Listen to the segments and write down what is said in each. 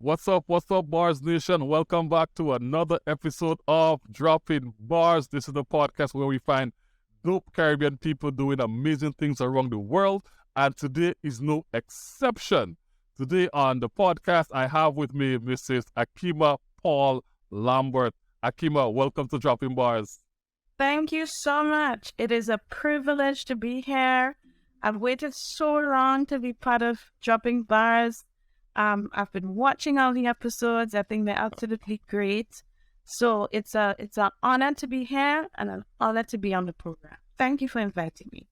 What's up, Bars Nation? Welcome back to another episode of Dropping Bars. This is the podcast where we find dope Caribbean people doing amazing things around the world, and today is no exception. Today on the podcast, I have with me Mrs. Akima Paul-Lambert. Akima, welcome to Dropping Bars. Thank you so much. It is a privilege to be here. I've waited so long to be part of Dropping Bars. I've been watching all the episodes. I think they're absolutely great. So it's an honor to be here and an honor to be on the program. Thank you for inviting me.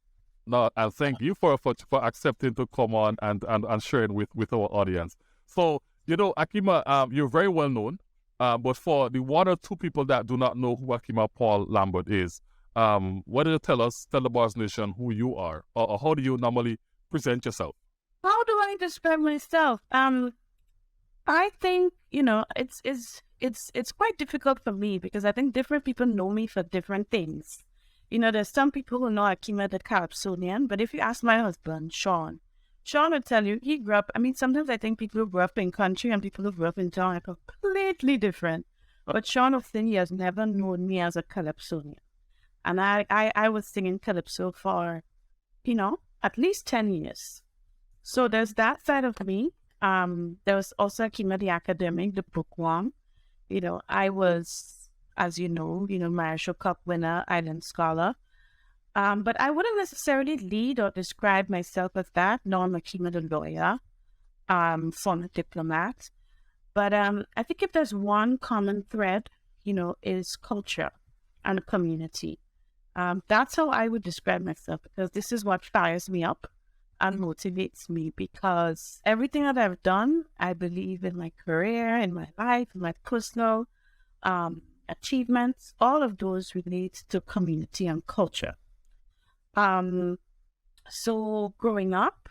No, and thank you for accepting to come on and sharing with our audience. So, Akima, you're very well known, but for the one or two people that do not know who Akima Paul-Lambert is, what do you tell the Bars Nation who you are, or how do you normally present yourself? How do I describe myself? I think, it's quite difficult for me because I think different people know me for different things. There's some people who know Akima the Calypsonian, but if you ask my husband, Sean would tell you he grew up, sometimes I think people who grew up in country and people who grew up in town are completely different. But Sean would say he has never known me as a Calypsonian. And I was singing Calypso for, at least 10 years. So there's that side of me. There was also Akima the academic, the bookworm. I was, as Marisol Cup winner, Island Scholar. But I wouldn't necessarily lead or describe myself as that. No, I'm Akima the lawyer, former diplomat. But I think if there's one common thread, is culture and community. That's how I would describe myself, because this is what fires me up and motivates me, because everything that I've done, I believe in my career, in my life, in my personal achievements, all of those relate to community and culture. So growing up,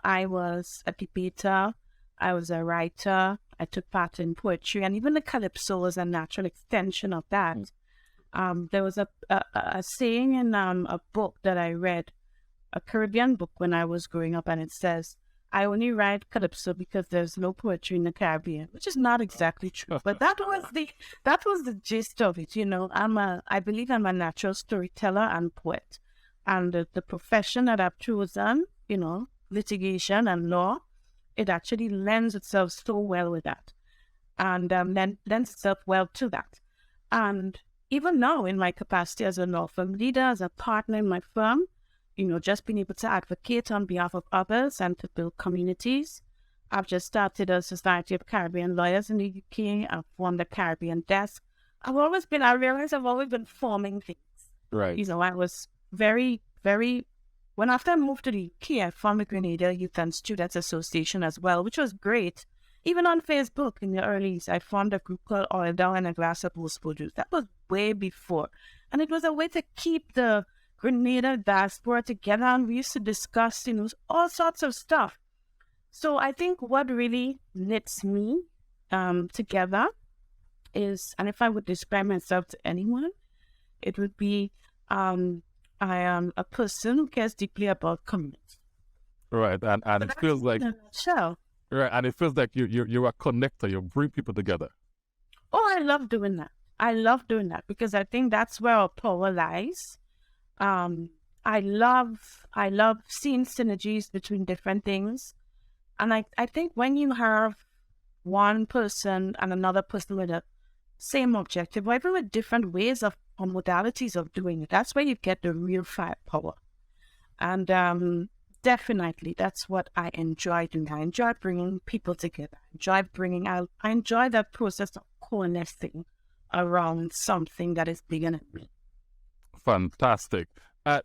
I was a debater, I was a writer, I took part in poetry, and even the Calypso was a natural extension of that. There was a saying in a book that I read, a Caribbean book when I was growing up, and it says, I only write Calypso because there's no poetry in the Caribbean, which is not exactly true, but that was the gist of it. I believe I'm a natural storyteller and poet, and the profession that I've chosen, litigation and law, it actually lends itself so well with that, and lends itself well to that. And even now, in my capacity as a law firm leader, as a partner in my firm, just being able to advocate on behalf of others and to build communities. I've just started a Society of Caribbean Lawyers in the UK. I've formed a Caribbean desk. I realize I've always been forming things. Right. I was very, very, after I moved to the UK, I formed the Grenada Youth and Students Association as well, which was great. Even on Facebook in the early, I formed a group called Oil Down and a Glass of Rosebud Juice. That was way before. And it was a way to keep the Grenada diaspora together, and we used to discuss, all sorts of stuff. So I think what really knits me together is, and if I would describe myself to anyone, it would be I am a person who cares deeply about community. Right, and it feels like sure. Right, and it feels like you're a connector. You bring people together. Oh, I love doing that. I love doing that because I think that's where our power lies. I love seeing synergies between different things. And I think when you have one person and another person with the same objective, or even with different ways or modalities of doing it, that's where you get the real firepower. And definitely, that's what I enjoy doing. I enjoy bringing people together. I enjoy that process of coalescing around something that is bigger than me. Fantastic.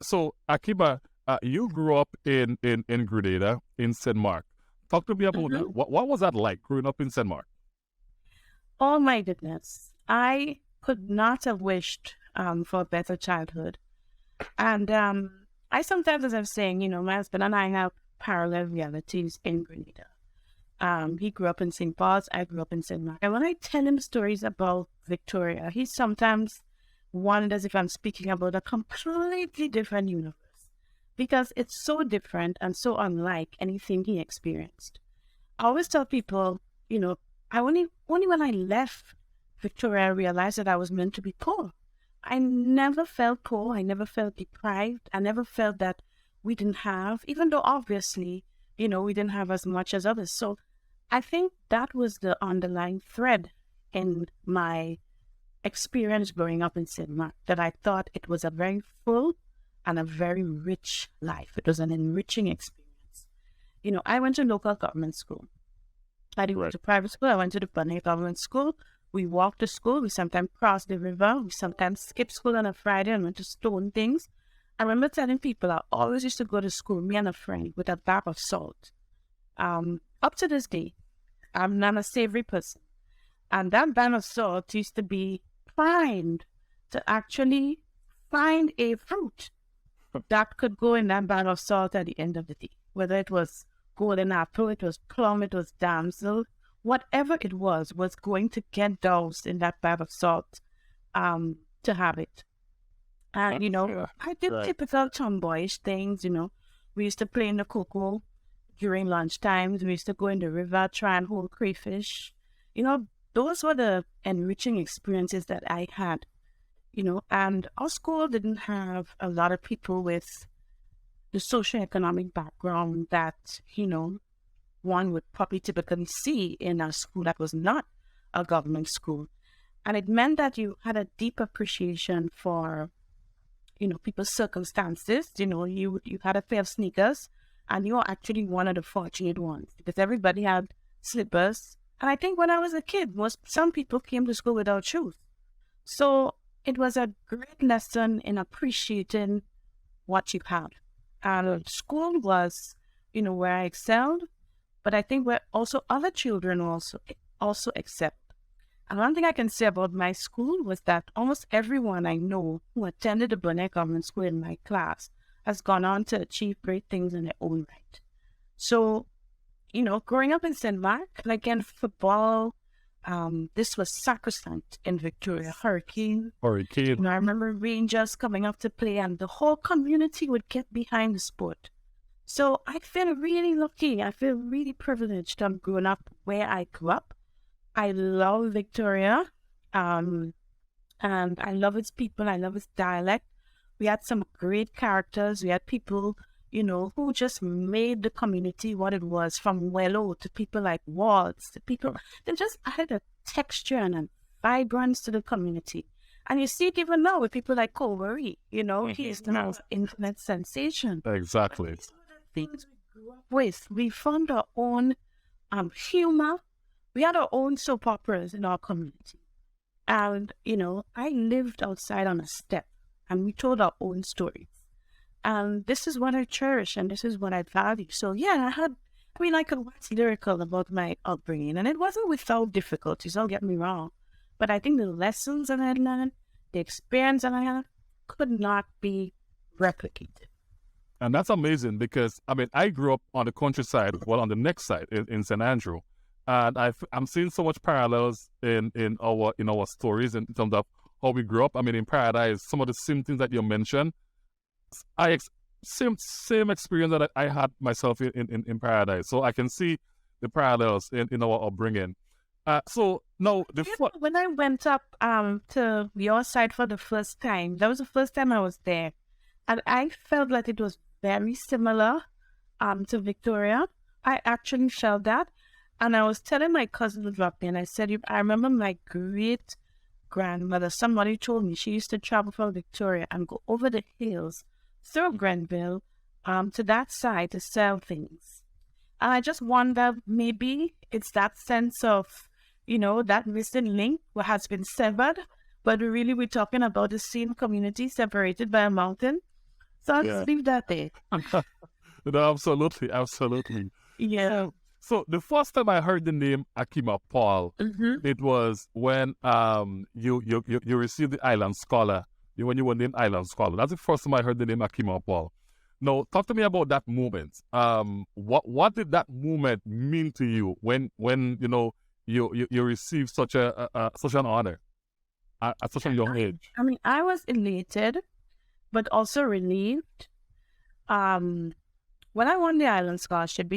So, Akima, you grew up in Grenada, in St. Mark. Talk to me about that. What was that like, growing up in St. Mark? Oh, my goodness. I could not have wished for a better childhood. And I sometimes, as I'm saying, my husband and I have parallel realities in Grenada. He grew up in St. Paul's, I grew up in St. Mark. And when I tell him stories about Victoria, he sometimes wonders if I'm speaking about a completely different universe, because it's so different and so unlike anything he experienced. I always tell people, only when I left Victoria, I realized that I was meant to be poor. I never felt poor. I never felt deprived. I never felt that we didn't have, even though obviously, we didn't have as much as others. So I think that was the underlying thread in my experience growing up in St. Mark, that I thought it was a very full and a very rich life. It was an enriching experience. I went to local government school. I didn't go to private school. I went to the Bunny government school. We walked to school. We sometimes crossed the river. We sometimes skipped school on a Friday and went to stone things. I remember telling people I always used to go to school, me and a friend, with a bag of salt. Up to this day, I'm not a savory person. And that bag of salt used to be primed to actually find a fruit that could go in that bag of salt at the end of the day. Whether it was golden apple, it was plum, it was damsel, whatever it was going to get doused in that bag of salt to have it. And, I did typical tomboyish things, We used to play in the cocoa during lunch times. We used to go in the river, try and hold crayfish. Those were the enriching experiences that I had, and our school didn't have a lot of people with the socioeconomic background that, one would probably typically see in a school that was not a government school. And it meant that you had a deep appreciation for, people's circumstances. You had a pair of sneakers and you were actually one of the fortunate ones because everybody had slippers. And I think when I was a kid, some people came to school without shoes. So it was a great lesson in appreciating what you had. And school was, where I excelled, but I think where also other children also excelled. And one thing I can say about my school was that almost everyone I know who attended the Burnett Government School in my class has gone on to achieve great things in their own right. So, growing up in St. Mark, again, football, this was sacrosanct in Victoria. Hurricane. I remember Rangers coming up to play and the whole community would get behind the sport. So I feel really lucky. I feel really privileged to have grown up where I grew up. I love Victoria, and I love its people. I love its dialect. We had some great characters. We had people, who just made the community what it was, from Wello to people like Waltz, to people. They just added a texture and a vibrance to the community. And you see it even now with people like Kovari, he is the most internet sensation. Exactly. Things we grew up with. We found our own humor. We had our own soap operas in our community. And, I lived outside on a step and we told our own stories. And this is what I cherish and this is what I value. So, yeah, I could wax lyrical about my upbringing. And it wasn't without difficulties, don't get me wrong. But I think the lessons that I learned, the experience that I had, could not be replicated. And that's amazing because, I grew up on the countryside, on the next side in St. Andrew. And I'm seeing so much parallels in our stories in terms of how we grew up. In Paradise, some of the same things that you mentioned, same experience that I had myself in Paradise. So I can see the parallels in our upbringing. So now when I went up to your side for the first time, that was the first time I was there, and I felt like it was very similar to Victoria. I actually felt that. And I was telling my cousin who dropped me, and I said, I remember my great grandmother, somebody told me she used to travel from Victoria and go over the hills through Grenville to that side to sell things. And I just wonder, maybe it's that sense of, that missing link what has been severed, but really we're talking about the same community separated by a mountain. So I'll just leave that there. No, absolutely. Yeah. So the first time I heard the name Akima Paul, it was when you received the Island Scholar. When you were named Island Scholar. That's the first time I heard the name Akima Paul. Now, talk to me about that moment. What did that moment mean to you when you received such an honor at such a young age? I was elated, but also relieved. When I won the Island Scholarship, the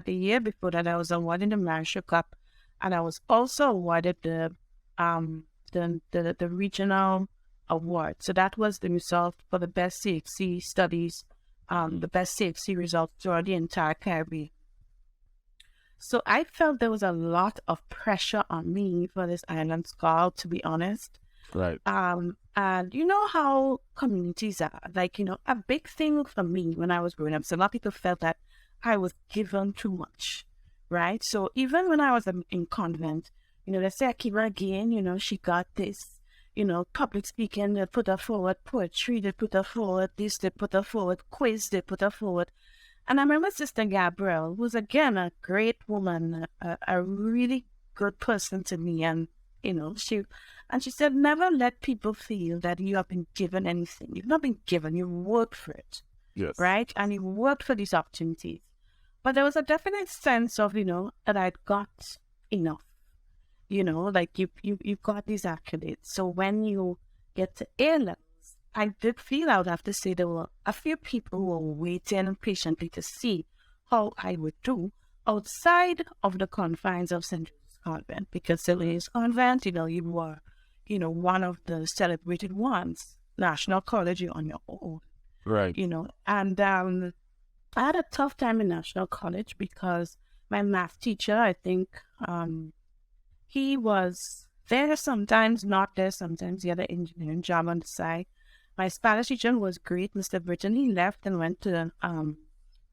year before that, I was awarded the Marshall Cup and I was also awarded the regional award. So that was the result for the best CXC studies, the best CXC results throughout the entire Caribbean. So I felt there was a lot of pressure on me for this island scholar, to be honest. Right. And you know how communities are, like, a big thing for me when I was growing up. So a lot of people felt that I was given too much, right? So even when I was in convent, let's say Akima again, she got this, public speaking, they put her forward, poetry, they put her forward, this, they put her forward, quiz, they put her forward. And I remember Sister Gabrielle, who's again a great woman, a really good person to me. And, she said, never let people feel that you have been given anything. You've not been given, you worked for it. Yes. Right? And you worked for these opportunities. But there was a definite sense of, that I'd got enough. Like you got these accolades. So when you get to A levels, I did feel, I would have to say, there were a few people who were waiting patiently to see how I would do outside of the confines of St. Joseph's Convent. Because St. Joseph's Convent, you were, one of the celebrated ones. National College, you're on your own. Right. And I had a tough time in National College because my math teacher, I think, he was there sometimes, not there sometimes. He had an engineering job on the side. My Spanish teacher was great, Mr. Britton. He left and went to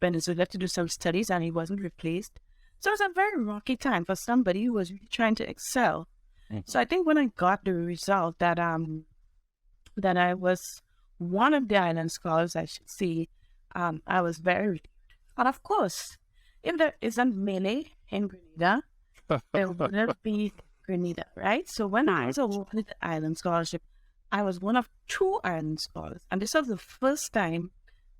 Venezuela to do some studies, and he wasn't replaced. So it was a very rocky time for somebody who was really trying to excel. Mm-hmm. So I think when I got the result that I was one of the island scholars, I should say, I was very relieved. And of course, if there isn't Melee in Grenada, there wouldn't be Grenada, right? So when I was awarded the island scholarship, I was one of 2 island scholars. And this was the first time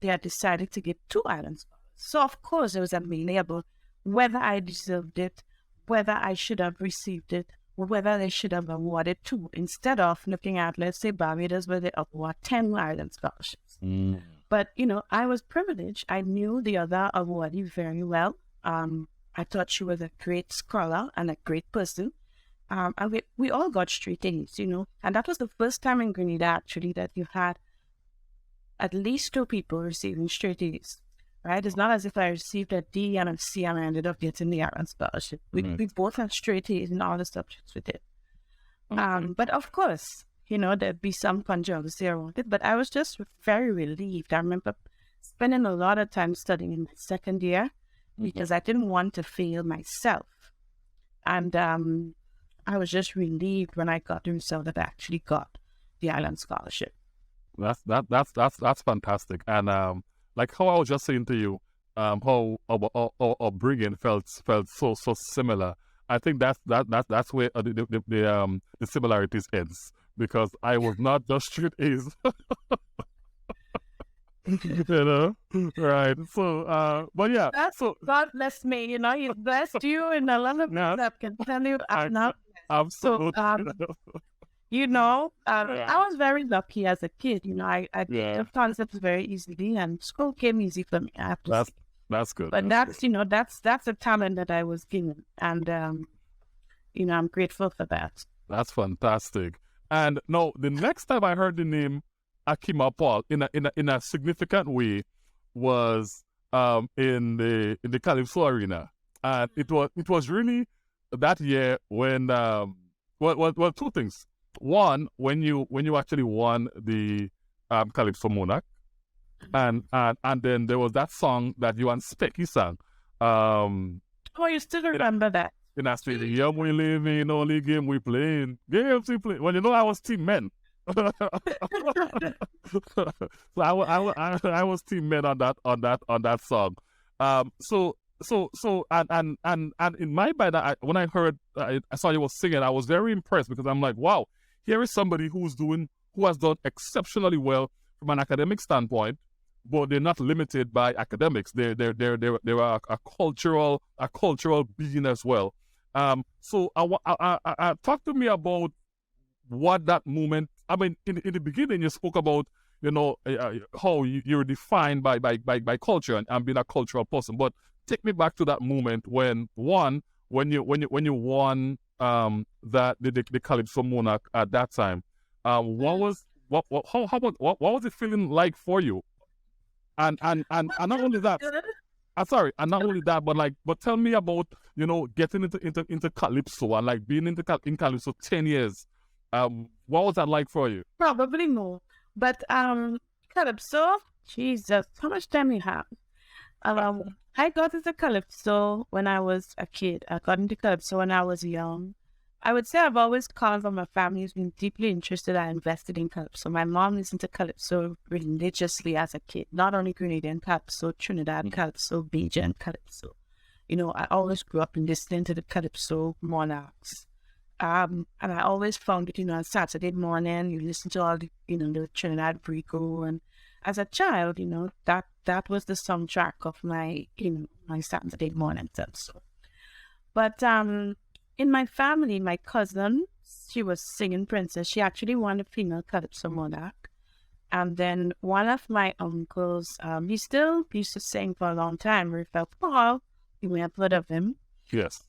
they had decided to give 2 island scholars. So of course, there was a Melee about whether I deserved it, whether I should have received it, or whether they should have awarded 2, instead of looking at, let's say, Barbados, where they award 10 island scholarships. Mm. But, I was privileged. I knew the other awardee very well. I thought she was a great scholar and a great person. And we all got straight A's, And that was the first time in Grenada, actually, that you had at least 2 people receiving straight A's, right? It's not as if I received a D and a C and I ended up getting the Aaron scholarship. We both had straight A's in all the subjects we did. Okay. But of course, there'd be some controversy around it, but I was just very relieved. I remember spending a lot of time studying in my second year because I didn't want to fail myself. And I was just relieved when I got the result that I actually got the island scholarship. That's fantastic. And like how I was just saying to you, how our bringing felt so similar. I think that's where the similarities ends, because I was not just straight A's. Right? So, but yeah. So God bless me. He blessed you, and a lot of people can tell you I'm not. Absolutely. So, I was very lucky as a kid. I took concepts very easily, and school came easy for me. I have to say. That's good. But that's a talent that I was given, and I'm grateful for that. That's fantastic. And no, the next time I heard the name Akima Paul in a significant way was in the Calypso arena, and it was really that year when well 2 things. One, when you actually won the Calypso Monarch, and then there was that song that you and Specky sang. Oh, you still remember that? In Australia, yeah, we live in only game we playing. Games we play. Well, I was Team Men. So I was Team Men on that song. So in my mind, when I heard I saw you was singing, I was very impressed, because I'm like, wow, here is somebody who has done exceptionally well from an academic standpoint, but they're not limited by academics. They're a cultural being as well. So talk to me about what that moment. I mean, in the beginning, you spoke about how you're defined by culture and being a cultural person. But take me back to that moment when when you won that the Calypso Monarch at that time, what was what was it feeling like for you? And not only that, and not only that, but tell me about, you know, getting into Calypso and like being in Calypso 10 years. What was that like for you? Probably more. But Calypso, Jesus, how much time you have? I got into Calypso when I was a kid. I got into Calypso when I was young. I would say I've always come from a family who's been deeply interested and invested in Calypso. My mom listened to Calypso religiously as a kid, not only Grenadian Calypso, Trinidad Calypso, Bajan Calypso. You know, I always grew up listening to the Calypso Monarchs. And I always found it, you know, on Saturday morning, you listen to all the, you know, the Trinidad Brico. And as a child, you know, that was the soundtrack of my, you know, my Saturday mornings and so. But in my family, my cousin, she was singing Princess. She actually won a female Calypso Monarch. And then one of my uncles, he still used to sing for a long time. Raphael Paul, you may have heard of him. Yes.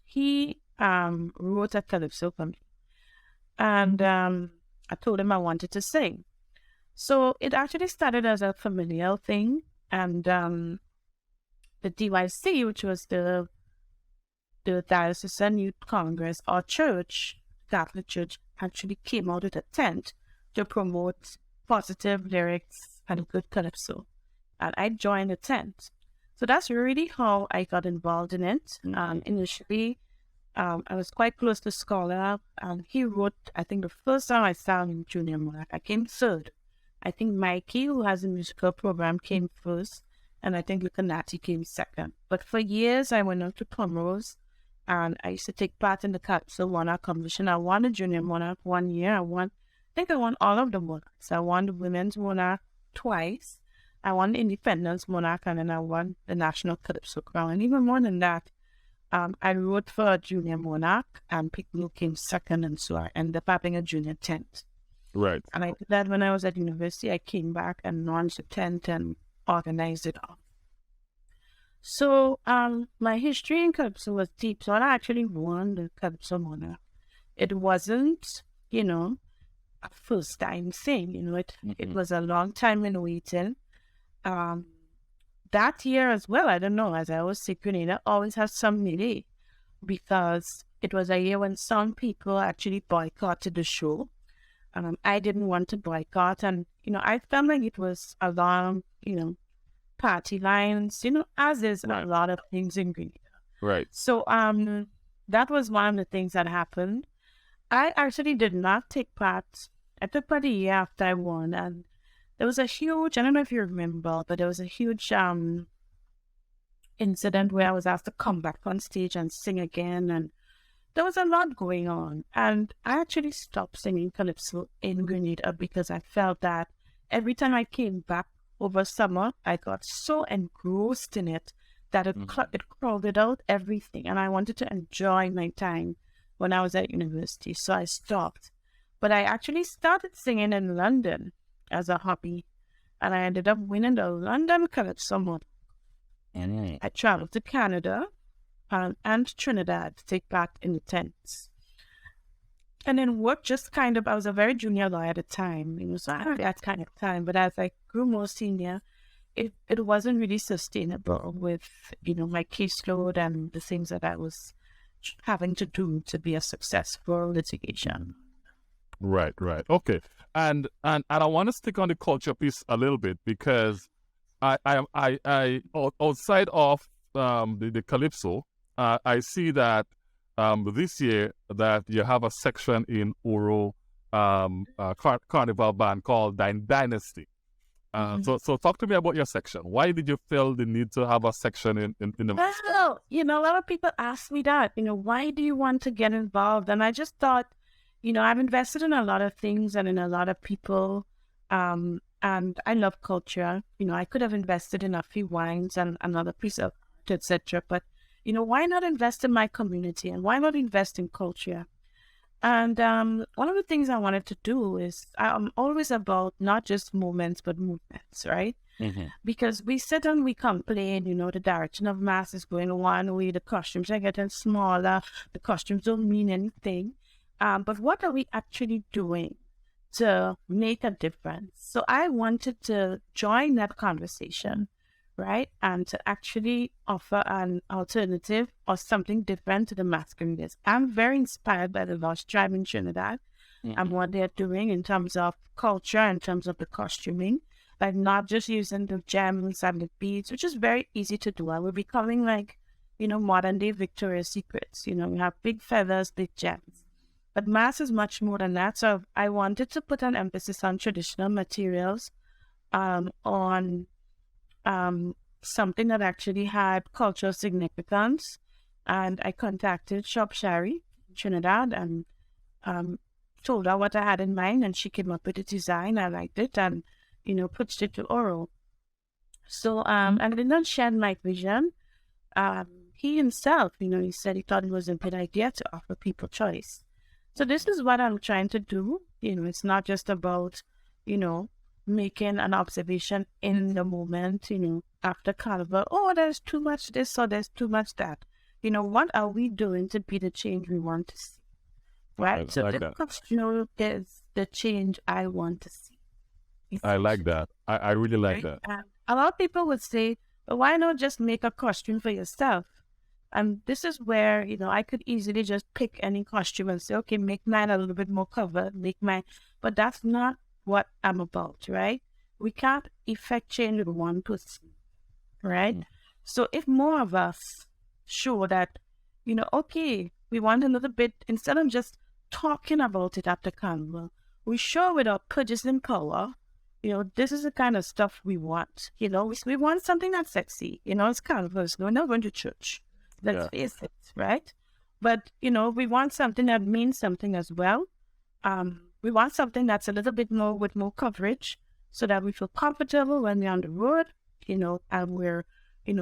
He wrote a Calypso for me. And I told him I wanted to sing. So it actually started as a familial thing. And the DYC, which was the Diocesan Youth Congress, our church, Catholic Church, actually came out with a tent to promote positive lyrics and good Calypso. And I joined the tent. So that's really how I got involved in it. Initially, I was quite close to Scholar, and he wrote, I think the first time I sang in Junior Monarch, I came third. I think Mikey, who has a musical program, came first, and I think Lucanati came second. But for years, I went out to Primrose, and I used to take part in the Calypso Monarch competition. I won the Junior Monarch 1 year. I think I won all of the Monarchs. I won the Women's Monarch twice. I won the Independence Monarch, and then I won the National Calypso Crown. And even more than that, I wrote for a Junior Monarch, and people came second, and so I ended up having a Junior tent. Right. And I did that when I was at university. I came back and launched the tent and organized it all. So my history in Calypso was deep. So I actually won the Calypso Monarch. It wasn't, you know, a first time thing. You know, it was a long time in waiting. That year as well, I don't know, as I always say, Grenada always has some delay because it was a year when some people actually boycotted the show. I didn't want to boycott, and, you know, I felt like it was along, you know, party lines, you know, as is a lot of things in Grenada. Right. So that was one of the things that happened. I actually did not take part. I took part a year after I won, and there was a huge, I don't know if you remember, but there was a huge incident where I was asked to come back on stage and sing again, and there was a lot going on. And I actually stopped singing Calypso in Grenada because I felt that every time I came back over summer, I got so engrossed in it that it crowded out everything. And I wanted to enjoy my time when I was at university, so I stopped. But I actually started singing in London as a hobby, and I ended up winning the London Calypso Monarch. I traveled to Canada and Trinidad to take part in the tents. And then work just kind of, I was a very junior lawyer at the time, you know, so I had that kind of time. But as I grew more senior, it wasn't really sustainable with, you know, my caseload and the things that I was having to do to be a successful litigation. Right. Okay. And I want to stick on the culture piece a little bit because I outside of the Calypso, I see that this year that you have a section in Oro Carnival band called Dynasty. So talk to me about your section. Why did you feel the need to have a section in the... Well, you know, a lot of people ask me that, you know, why do you want to get involved? And I just thought, you know, I've invested in a lot of things and in a lot of people, and I love culture. You know, I could have invested in a few wines and another piece of art, etc. But, you know, why not invest in my community and why not invest in culture? And one of the things I wanted to do is I'm always about not just moments, but movements, right? Because we sit and we complain, the direction of mass is going one way, the costumes are getting smaller, the costumes don't mean anything. But what are we actually doing to make a difference? So I wanted to join that conversation, right? And to actually offer an alternative or something different to the masqueraders. I'm very inspired by the Lost Tribe in Trinidad and what they're doing in terms of culture, in terms of the costuming, like not just using the gems and the beads, which is very easy to do. And we're becoming like, modern day Victoria's Secrets. We have big feathers, big gems. But mass is much more than that. So I wanted to put an emphasis on traditional materials, on something that actually had cultural significance. And I contacted Shop Shari in Trinidad and told her what I had in mind, and she came up with a design. I liked it and, pitched it to Oro. So I did not share my vision. He himself, he said he thought it was a good idea to offer people choice. So this is what I'm trying to do. It's not just about, making an observation in the moment, after Carnival. Oh, there's too much this or there's too much that. What are we doing to be the change we want to see? Right? So like the costume is the change I want to see. I like that. I really like that. A lot of people would say, well, why not just make a costume for yourself? And this is where, I could easily just pick any costume and say, okay, make mine a little bit more covered, but that's not what I'm about, right? We can't effect change with one person, right? So if more of us show that, okay, we want a little bit, instead of just talking about it after Carnival, we show with our purchasing power, this is the kind of stuff we want. We want something that's sexy. It's Carnival, we're not going to church. Let's face it, right? But, we want something that means something as well. We want something that's a little bit more with more coverage so that we feel comfortable when we're on the road, and we're,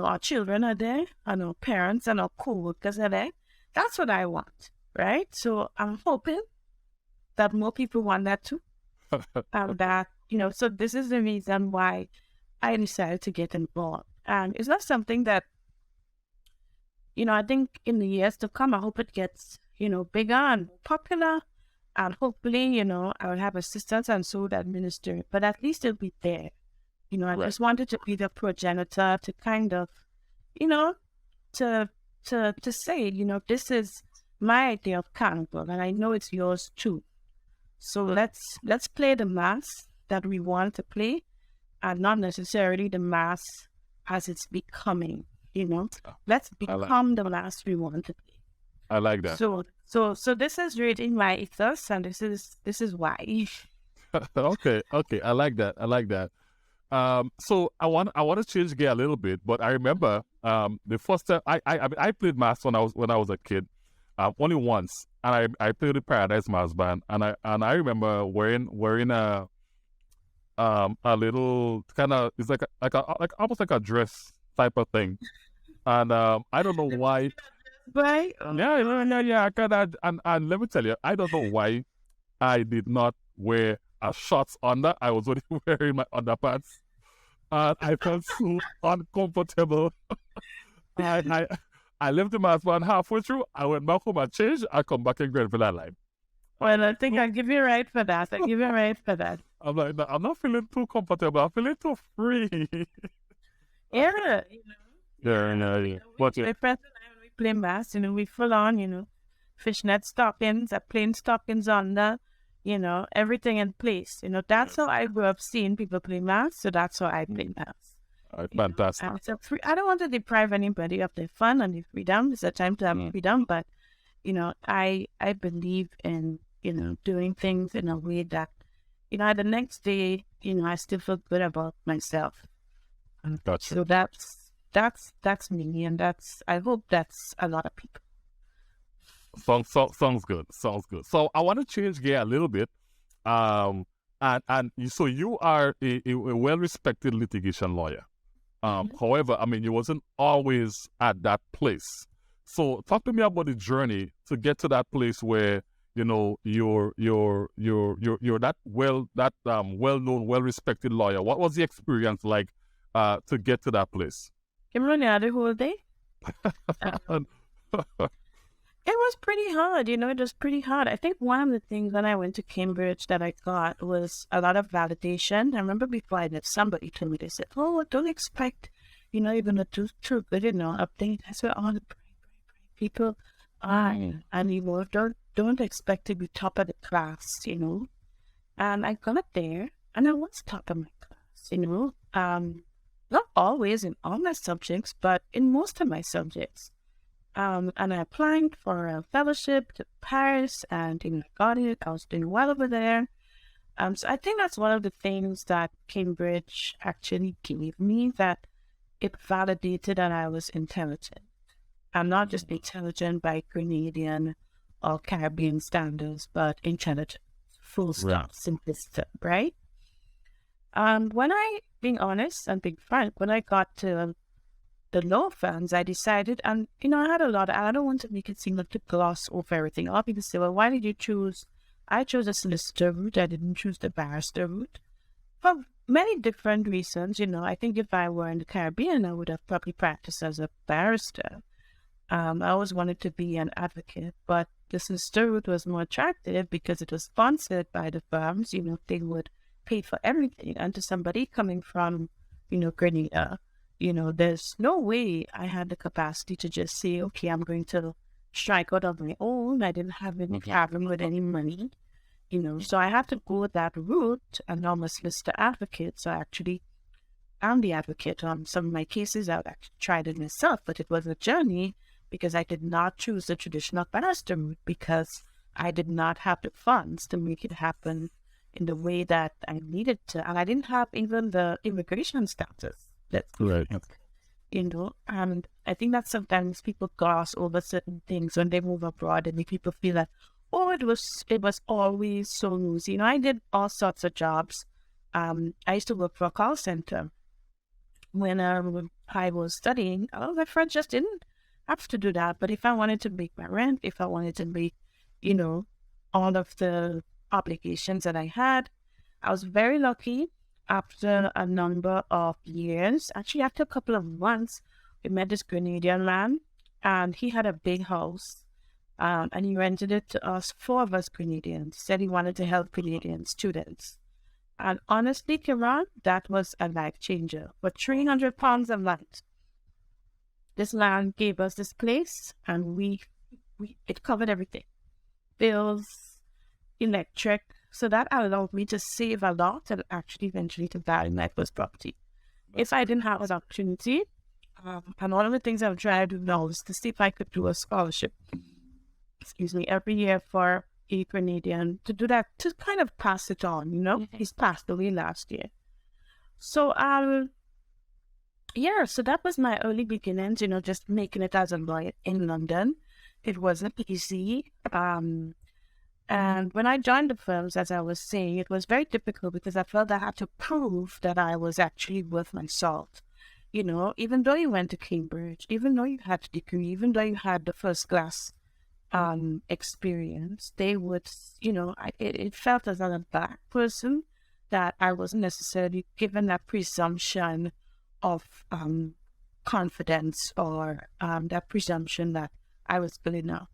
our children are there and our parents and our co-workers are there. That's what I want, right? So I'm hoping that more people want that too. That, so this is the reason why I decided to get involved. And it's not something that, I think in the years to come, I hope it gets, bigger and more popular. And hopefully, I will have assistants and so would administer it. But at least it'll be there. I just wanted to be the progenitor to kind of, to say, this is my idea of Carnival and I know it's yours too. So let's play the mass that we want to play and not necessarily the mass as it's becoming. Let's become the mass we want to be. I like that. So this is really my ethos, and this is why. Okay. I like that. So I want to change gear a little bit, but I remember the first time I played mass when I was a kid, only once, and I played the Paradise Mass Band, and I remember wearing a little kind of, it's like almost like a dress type of thing, and I don't know why. Right? Yeah. I kind of, and let me tell you, I don't know why I did not wear a shorts under. I was only wearing my underpants, and I felt so uncomfortable. I left the mass band halfway through. I went back home and changed. I come back in Grenada live. Well, I think I'll give you right for that. I'm like, no, I'm not feeling too comfortable. I'm feeling too free. Yeah. Yeah. What? My friends and I, when we play mass, we full on, fishnet stockings, plain stockings under, everything in place. That's how I grew up seeing people play mass, so that's how I play mass. Fantastic. So I don't want to deprive anybody of their fun and their freedom. It's a time to have freedom, but I believe in doing things in a way that the next day I still feel good about myself. Gotcha. So that's me, and I hope that's a lot of people. Sounds good. So I want to change gear a little bit. So you are a well-respected litigation lawyer. However, you wasn't always at that place. So talk to me about the journey to get to that place where you're that well-known, well-respected lawyer. What was the experience like to get to that place? Cameron, the whole day. It was pretty hard, it was pretty hard. I think one of the things when I went to Cambridge that I got was a lot of validation. I remember before I met somebody told me, they said, oh, don't expect, you're going to do too good, update. That's where all the people are. And, don't expect to be top of the class, And I got there and I was top of my class, not always in all my subjects, but in most of my subjects. And I applied for a fellowship to Paris and I got it. I was doing well over there. So I think that's one of the things that Cambridge actually gave me, that it validated that I was intelligent. I'm not just intelligent by Grenadian or Caribbean standards, but intelligent, full stop, simplistic, right? When being honest and being frank, when I got to the law firms, I decided, and I had I don't want to make it seem like to gloss over everything. A lot of people say, well, why did you choose? I chose a solicitor route. I didn't choose the barrister route for many different reasons. I think if I were in the Caribbean, I would have probably practiced as a barrister. I always wanted to be an advocate, but the solicitor route was more attractive because it was sponsored by the firms. They would pay for everything. And to somebody coming from, Grenada, there's no way I had the capacity to just say, okay, I'm going to strike out on my own. I didn't have any problem with any money, so I had to go that route, and I'm a solicitor advocate. So actually, I'm the advocate on some of my cases. I've actually tried it myself, but it was a journey because I did not choose the traditional barrister route because I did not have the funds to make it happen in the way that I needed to. And I didn't have even the immigration status. That's right. And I think that sometimes people gloss over certain things when they move abroad and make people feel like, oh, it was always so easy. I did all sorts of jobs. I used to work for a call center. When I was studying, my friends just didn't have to do that. But if I wanted to make my rent, if I wanted to make, all of the obligations that I had, I was very lucky. After a number of years, actually after a couple of months, we met this Grenadian man, and he had a big house, and he rented it to us, 4 of us Grenadians. He said he wanted to help Grenadian students. And honestly, Kiran, that was a life changer. For £300 a month, this man gave us this place, and it covered everything. Bills, electric. So that allowed me to save a lot and actually eventually to buy my first property. If I didn't have an opportunity, and one of the things I've tried to do now is to see if I could do a scholarship, every year for a Grenadian, to do that, to kind of pass it on, He's passed away last year. So, so that was my early beginnings, just making it as a lawyer in London. It wasn't easy. And when I joined the firms, as I was saying, it was very difficult because I felt I had to prove that I was actually worth my salt. Even though you went to Cambridge, even though you had a degree, even though you had the first class experience, they would, it felt as a Black person that I wasn't necessarily given that presumption of confidence or that presumption that I was good enough.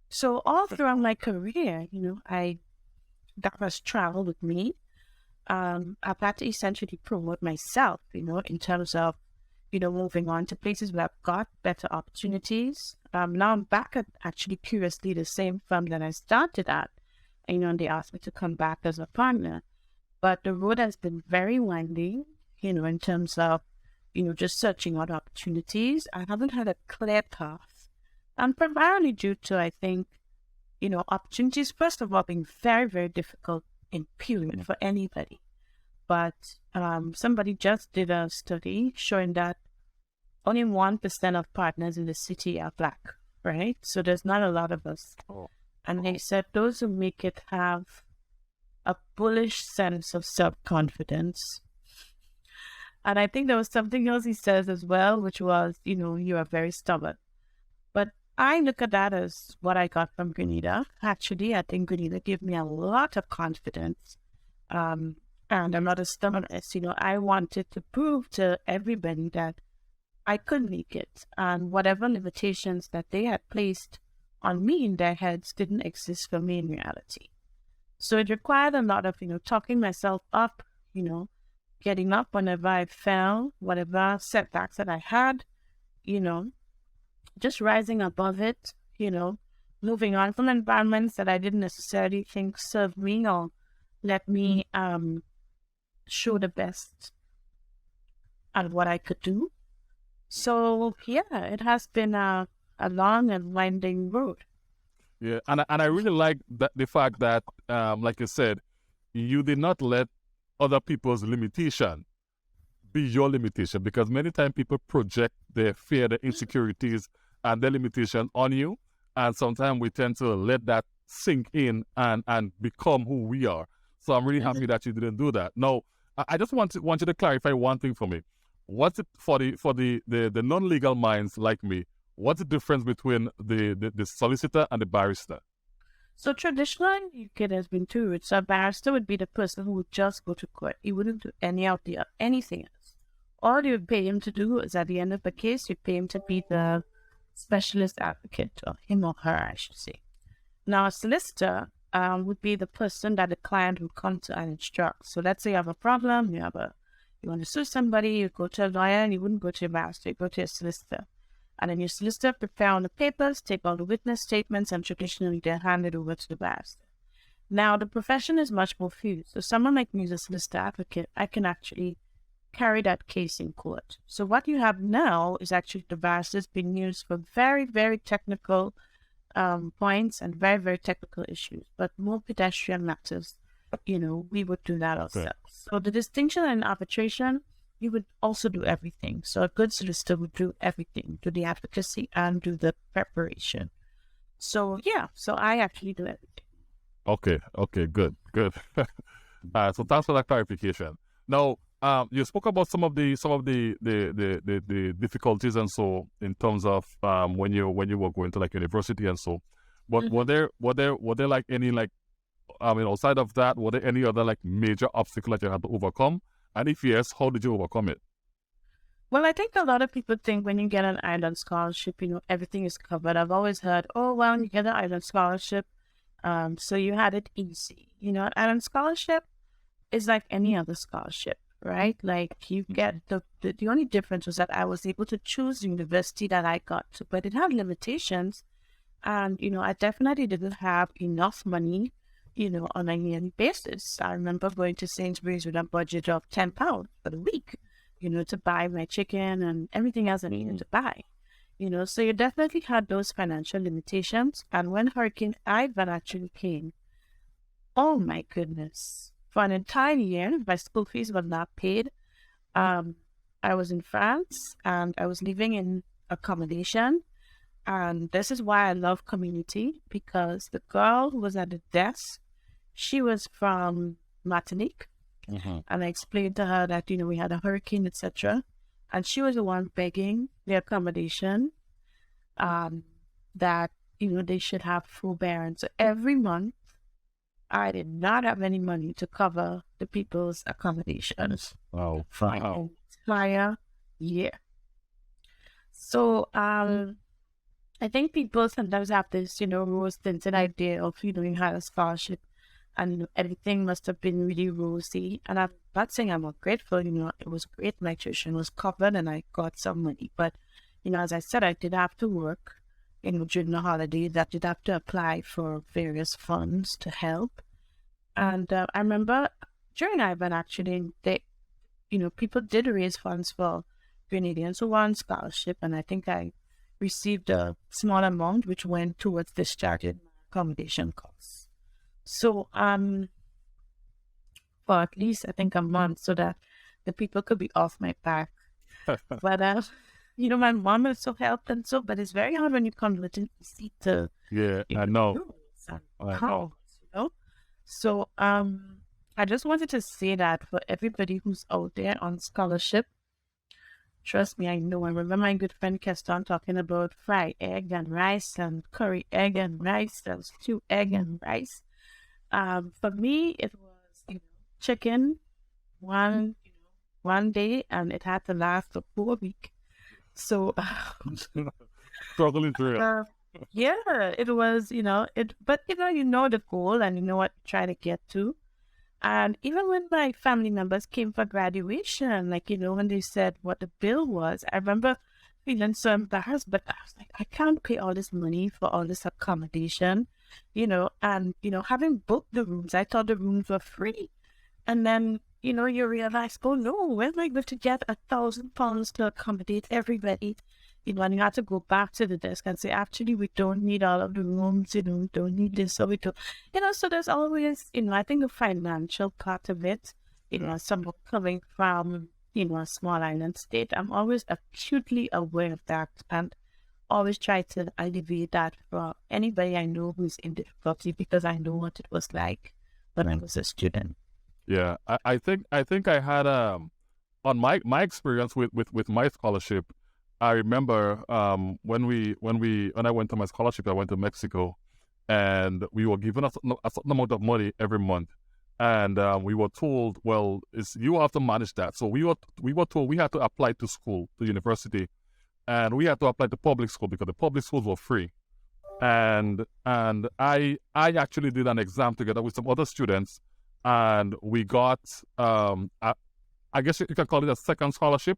So all throughout my career, that was travel with me. I've had to essentially promote myself, in terms of, moving on to places where I've got better opportunities. Now I'm back at actually curiously the same firm that I started at, and they asked me to come back as a partner. But the road has been very winding, in terms of, just searching out opportunities. I haven't had a clear path. And primarily due to, I think, opportunities, first of all, being very, very difficult in period for anybody. But somebody just did a study showing that only 1% of partners in the city are Black, right? So there's not a lot of us. And they said those who make it have a bullish sense of self-confidence. And I think there was something else he says as well, which was, you are very stubborn. But I look at that as what I got from Grenada. Actually, I think Grenada gave me a lot of confidence. and I'm not a stubbornness. I wanted to prove to everybody that I could make it, and whatever limitations that they had placed on me in their heads didn't exist for me in reality. So it required a lot of, talking myself up, getting up whenever I fell, whatever setbacks that I had, you know, just rising above it, moving on from environments that I didn't necessarily think served me or let me show the best at what I could do. So, yeah, it has been a long and winding road. Yeah, and I really like the fact that, like you said, you did not let other people's limitation be your limitation, because many times people project their fear, their insecurities, and their limitation on you, and sometimes we tend to let that sink in and become who we are. So I'm really happy that you didn't do that. Now, I just want you to clarify one thing for me. What's it for the non-legal minds like me? What's the difference between the solicitor and the barrister? So traditionally, in UK, there's been two routes. So a barrister would be the person who would just go to court. He wouldn't do anything else. All you would pay him to do is, at the end of the case, you pay him to be the specialist advocate, or him or her, I should say. Now, a solicitor would be the person that the client would come to and instruct. So let's say you have a problem, you want to sue somebody, you go to a lawyer, and you wouldn't go to a barrister, you go to a solicitor. And then your solicitor prepare all the papers, take all the witness statements, and traditionally they hand it over to the barrister. Now, the profession is much more fused. So someone like me as a solicitor advocate, I can actually carry that case in court. So what you have now is actually the barristers being used for very, very technical points and very, very technical issues, but more pedestrian matters, we would do that ourselves. Okay. So the distinction in arbitration, you would also do everything. So a good solicitor would do everything, do the advocacy and do the preparation. So yeah, so I actually do everything. Okay, good. So thanks for that clarification. Now, you spoke about some of the difficulties and so in terms of when you were going to like university and so, but were there like any outside of that, were there any other like major obstacle that you had to overcome? And if yes, how did you overcome it? Well, I think a lot of people think when you get an Ireland scholarship, everything is covered. I've always heard, oh, well, you get an Ireland scholarship, so you had it easy. An Ireland scholarship is like any other scholarship, right? Like you get the only difference was that I was able to choose the university that I got to, but it had limitations. And, I definitely didn't have enough money on a yearly basis. I remember going to Sainsbury's with a budget of £10 for the week, to buy my chicken and everything else I needed to buy. So you definitely had those financial limitations. And when Hurricane Ivan actually came, oh my goodness, for an entire year, my school fees were not paid. I was in France and I was living in accommodation. And this is why I love community, because the girl who was at the desk, she was from Martinique. And I explained to her that, we had a hurricane, etc. And she was the one begging the accommodation that, they should have forbearance. So every month, I did not have any money to cover the people's accommodations for an entire year. So I think people sometimes have this, rose-tinted idea of, you had a scholarship and everything must have been really rosy. And I'm not saying I'm not grateful, it was great. My tuition was covered and I got some money. But, as I said, I did have to work, during the holidays. I did have to apply for various funds to help. And I remember during Ivan, actually, people did raise funds for Grenadians who won scholarship. And I think I received a small amount which went towards discharging accommodation costs. So for at least I think a month, so that the people could be off my back. But my mom also helped and so, but it's very hard when you come to see to I know. So I just wanted to say that for everybody who's out there on scholarship, trust me, I know. I remember my good friend Keston talking about fried egg and rice and curry egg and rice and stew egg and rice. For me, it was chicken one day, and it had to last for 4 weeks. So, Struggling through it. yeah, it was, but you know the goal and you know what you're trying to get to. And even when my family members came for graduation, like, when they said what the bill was, I remember feeling so embarrassed, but I was like, I can't pay all this money for all this accommodation, and, having booked the rooms, I thought the rooms were free. And then, you realize, oh no, where am I going to get £1,000 to accommodate everybody? And you have to go back to the desk and say, actually, we don't need all of the rooms, we don't need this, so we don't, so there's always, I think the financial part of it, someone coming from, a small island state, I'm always acutely aware of that and always try to alleviate that for anybody I know who's in difficulty, because I know what it was like when I was a student. Yeah, I think I had on my experience with my scholarship. I remember when I went to my scholarship, I went to Mexico, and we were given a certain amount of money every month, and we were told, well, you have to manage that. So we were told we had to apply to school, to university, and we had to apply to public school because the public schools were free. And I actually did an exam together with some other students, and we got I guess you can call it a second scholarship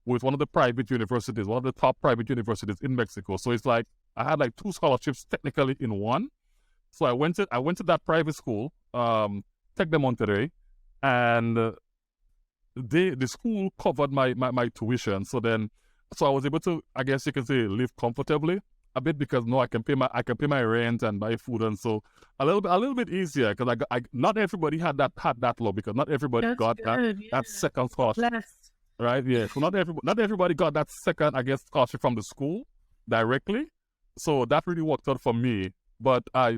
with one of the private universities, one of the top private universities in Mexico. So it's like I had like 2 scholarships technically in one. So I went to that private school, Tec de Monterrey, and the school covered my tuition. So I was able to, I guess you can say, live comfortably a bit, because I can pay my rent and buy food, and so a little bit easier, because I not everybody had that law, because not everybody got that second scholarship. Blessed. Right, yeah. So not everybody got that second, I guess, scholarship from the school directly. So that really worked out for me. But I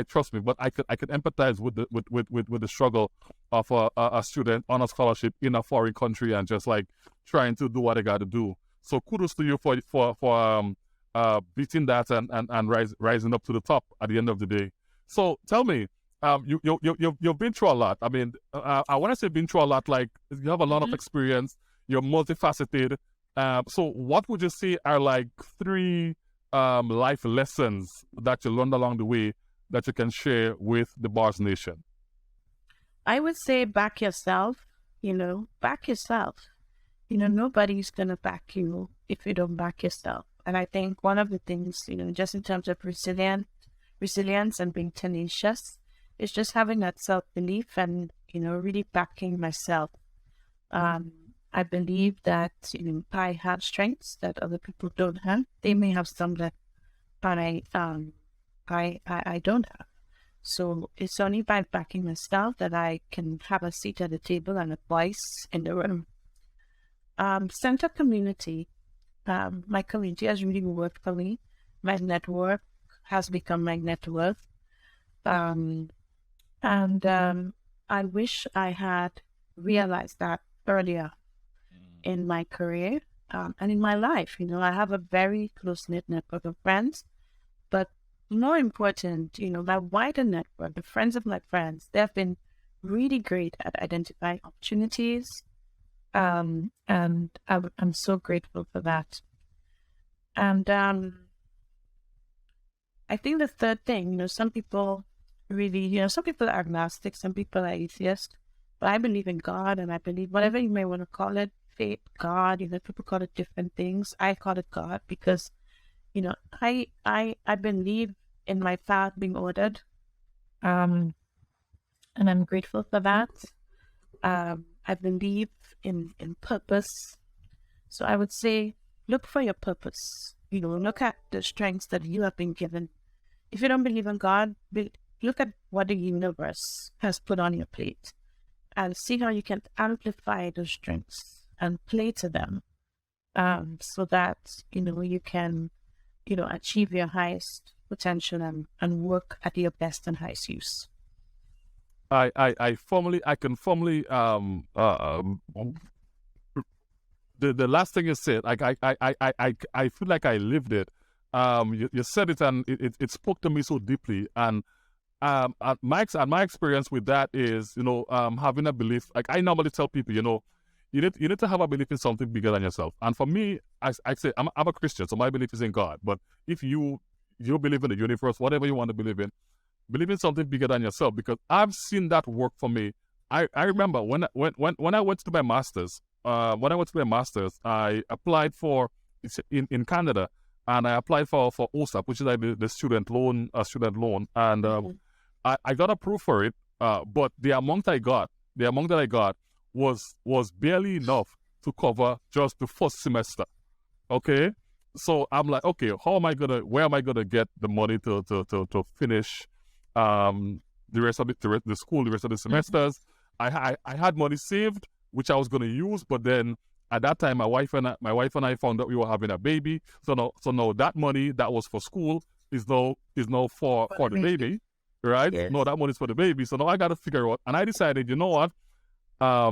trust me. But I could empathize with the struggle of a student on a scholarship in a foreign country and just like trying to do what I got to do. So kudos to you for beating that and rising up to the top at the end of the day. So tell me, you've been through a lot. I mean, I want to say been through a lot. Like, you have a lot of experience. You're multifaceted. So what would you say are like 3 life lessons that you learned along the way that you can share with the Bars Nation? I would say back yourself. Back yourself. Nobody's going to back you if you don't back yourself. And I think one of the things, just in terms of resilience and being tenacious, is just having that self-belief and, really backing myself. I believe that, I have strengths that other people don't have. They may have some that I don't have. So it's only by backing myself that I can have a seat at the table and a voice in the room. Center community. My community has really worked for me. My network has become my net worth. And I wish I had realized that earlier in my career and in my life. I have a very close-knit network of friends, but more important, my wider network, the friends of my friends, they have been really great at identifying opportunities. And I'm so grateful for that. And I think the third thing, some people really, some people are agnostic, some people are atheists, but I believe in God, and I believe whatever you may want to call it, faith, God, people call it different things. I call it God because, I believe in my path being ordered. And I'm grateful for that. I believe in purpose. So I would say, look for your purpose. Look at the strengths that you have been given. If you don't believe in God, look at what the universe has put on your plate and see how you can amplify those strengths and play to them, so that, you can, achieve your highest potential and work at your best and highest use. I can formally the last thing you said, I feel like I lived it. You said it and it spoke to me so deeply, and my experience with that is, having a belief. Like I normally tell people, you need to have a belief in something bigger than yourself. And for me, I say I'm a Christian, so my belief is in God. But if you believe in the universe, whatever you want to believe in something bigger than yourself, because I've seen that work for me. I remember when I went to my masters. I applied for in Canada, and I applied for OSAP, which is like the student loan, and I got approved for it. But the amount that I got was barely enough to cover just the first semester. Okay, so I'm like, okay, where am I gonna get the money to finish the rest of the school, the rest of the semesters? I had money saved, which I was gonna use, but then at that time my wife and I found out we were having a baby. So now that money that was for school is now for the baby, right? Yes. No, that money is for the baby. So now I got to figure out, and I decided, you know what? I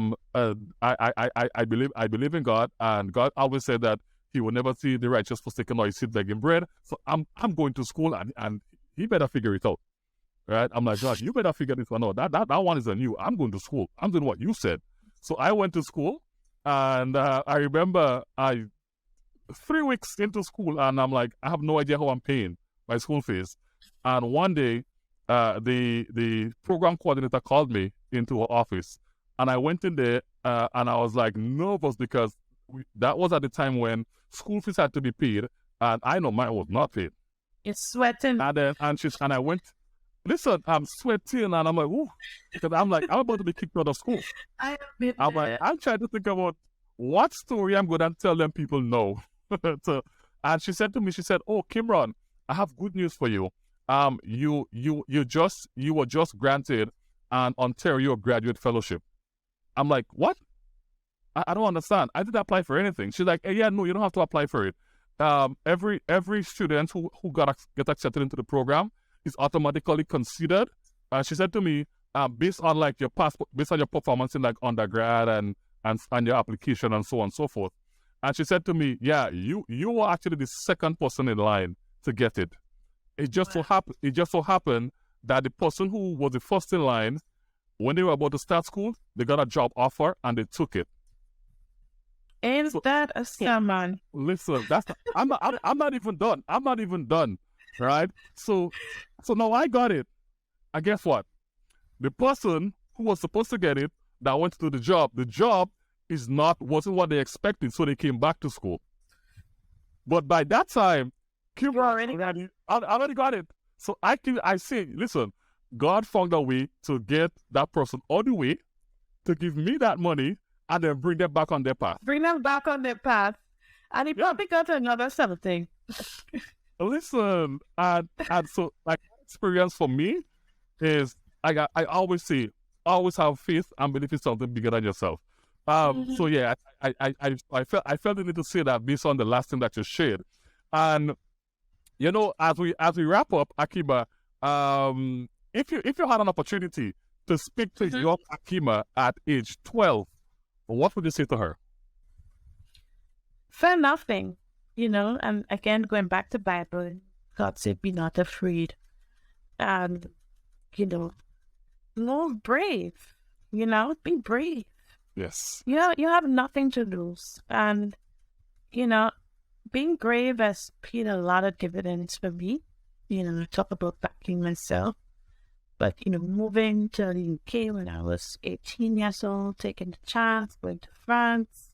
believe in God, and God always said that He will never see the righteous forsaken or his seed begging bread. So I'm going to school, and He better figure it out, right? I'm like, God, you better figure this one out. That one is on you. I'm going to school. I'm doing what you said. So I went to school, and I remember 3 weeks into school, and I'm like, I have no idea how I'm paying my school fees. And one day, the program coordinator called me into her office. And I went in there, and I was like nervous because that was at the time when school fees had to be paid, and I know mine was not paid. You're sweating. And I went, listen, I'm sweating, and I'm like, ooh, because I'm like, I'm about to be kicked out of school. I have been I'm like, I'm trying to think about what story I'm going to tell them people no. And she said to me, oh, Kimron, I have good news for you. You were just granted an Ontario graduate fellowship. I'm like, what? I don't understand. I didn't apply for anything. She's like, hey, yeah, no, you don't have to apply for it. Every student who get accepted into the program is automatically considered. She said to me, based on like your passport, based on your performance in like undergrad and your application and so on and so forth. And she said to me, yeah, you were actually the second person in line to get it. It just so happened that the person who was the first in line, when they were about to start school, they got a job offer and they took it. Ain't that a sermon? Listen, I'm not even done. I'm not even done, right? So now I got it. And guess what? The person who was supposed to get it that went to do the job wasn't what they expected, so they came back to school. But by that time, I already got it. So I say, listen, God found a way to get that person all the way to give me that money and then bring them back on their path. And he probably got another something. Listen, and so like experience for me is I always say, always have faith and believe in something bigger than yourself. So yeah, I felt the need to say that based on the last thing that you shared. And as we wrap up, Akima, if you had an opportunity to speak to young Akima at age 12, what would you say to her? Fear nothing, and again, going back to Bible, God said, be not afraid. And, no, brave, be brave. Yes. You have nothing to lose. And, being brave has paid a lot of dividends for me. I talk about backing myself. But, moving to the UK when I was 18 years old, taking the chance, going to France,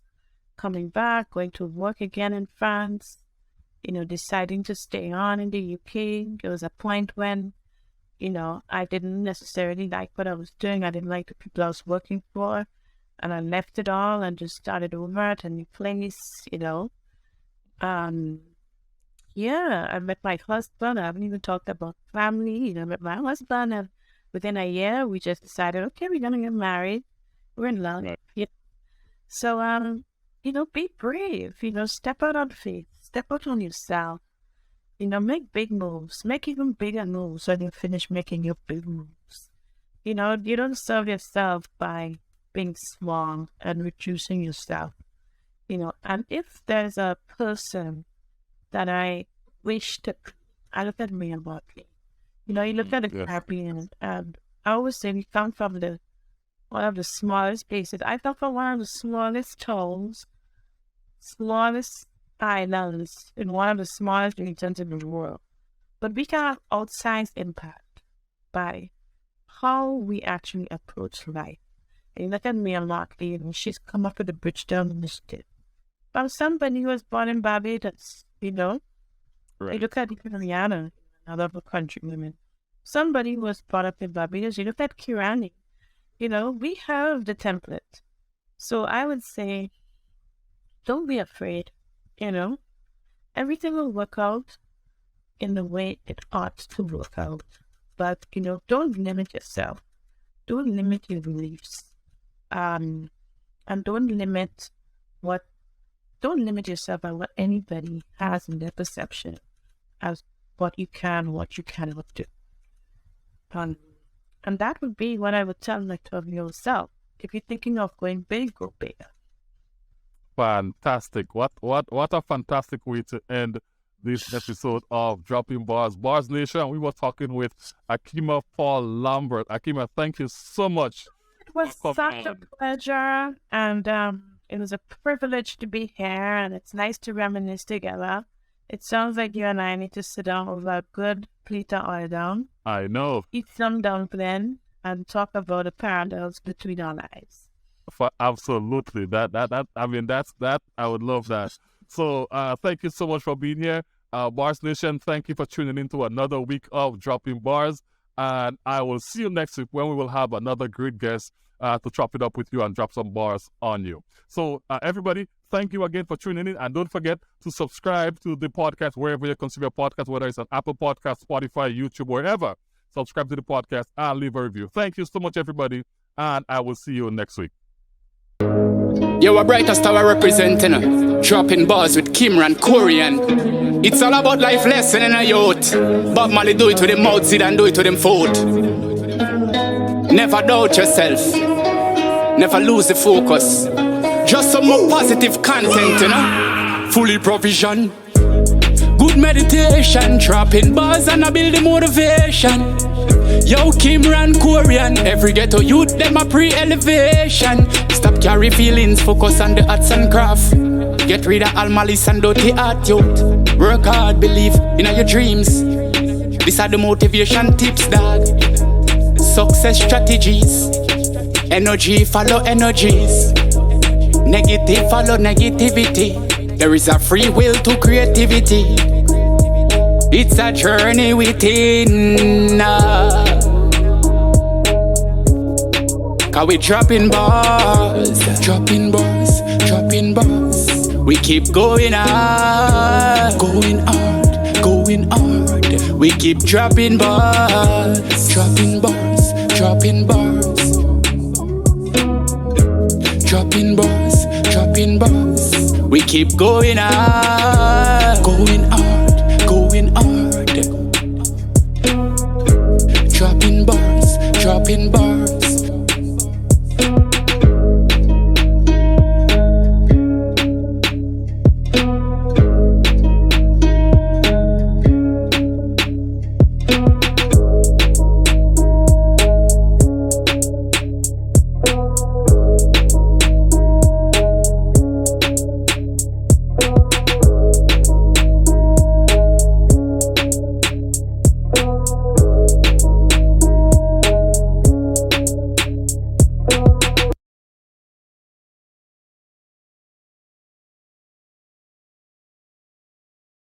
coming back, going to work again in France, deciding to stay on in the UK. There was a point when, I didn't necessarily like what I was doing. I didn't like the people I was working for. And I left it all and just started over at a new place, Yeah, I met my husband. I haven't even talked about family. I met my husband, and within a year, we just decided, okay, we're gonna get married. We're in love. Yeah. So, be brave. Step out on faith. Step out on yourself. Make big moves. Make even bigger moves when you finish making your big moves. You don't serve yourself by being small and reducing yourself. And if there's a person that I wish to, I look at me and Barkley. You know, you look at the Yes. Caribbean, and I always say we come from one of the smallest places. I come from one of the smallest towns, smallest islands in one of the smallest regions in the world. But we can have outsized impact by how we actually approach life. And you look at me and Markley, and she's come up with the Bridgetown Initiative. From somebody who was born in Barbados, you know? Right. You look at Rihanna, another country women. Somebody who was brought up in Barbados, you look at Kirani. You know, we have the template. So I would say, don't be afraid, you know? Everything will work out in the way it ought to work out. But, you know, don't limit yourself. Don't limit your beliefs. And don't limit yourself by what anybody has in their perception as what you can, what you cannot do. And that would be what I would tell like to yourself. If you're thinking of going big, go bigger. Fantastic. What a fantastic way to end this episode of Dropping Bars. Bars Nation, we were talking with Akima Paul-Lambert. Akima, thank you so much. It was such a pleasure, and it was a privilege to be here, and it's nice to reminisce together. It sounds like you and I need to sit down over a good plate of oil down. I know. Eat some dumpling and talk about the parallels between our lives. Absolutely. That I would love that. So thank you so much for being here. Bars Nation, thank you for tuning in to another week of Dropping Bars. And I will see you next week when we will have another great guest to chop it up with you and drop some bars on you. So everybody, thank you again for tuning in. And don't forget to subscribe to the podcast wherever you consume your podcast, whether it's on Apple Podcasts, Spotify, YouTube, wherever. Subscribe to the podcast and leave a review. Thank you so much, everybody. And I will see you next week. Yo, a brighter star representing, dropping bars with Kimran Korean. It's all about life lesson in a youth. Bob Marley do it with them mouth, Zidane do it with them foot. Never doubt yourself, never lose the focus. Just some more positive content, you know. Fully provision, good meditation, dropping bars and a build the motivation. Yo, Kimran Korean, every ghetto youth, them a pre-elevation. Stop carry feelings, focus on the arts and craft. Get rid of all malice and dirty art, youth. Work hard, believe in your dreams. These are the motivation tips, dog. Success strategies. Energy follow energies. Negative follow negativity. There is a free will to creativity. It's a journey within. Cause we dropping bars, dropping bars, dropping bars. We keep going hard, going hard, going hard. We keep dropping bars, dropping bars, dropping bars. Dropping bars, dropping bars. We keep going hard, going hard, going hard. Dropping bars, dropping bars.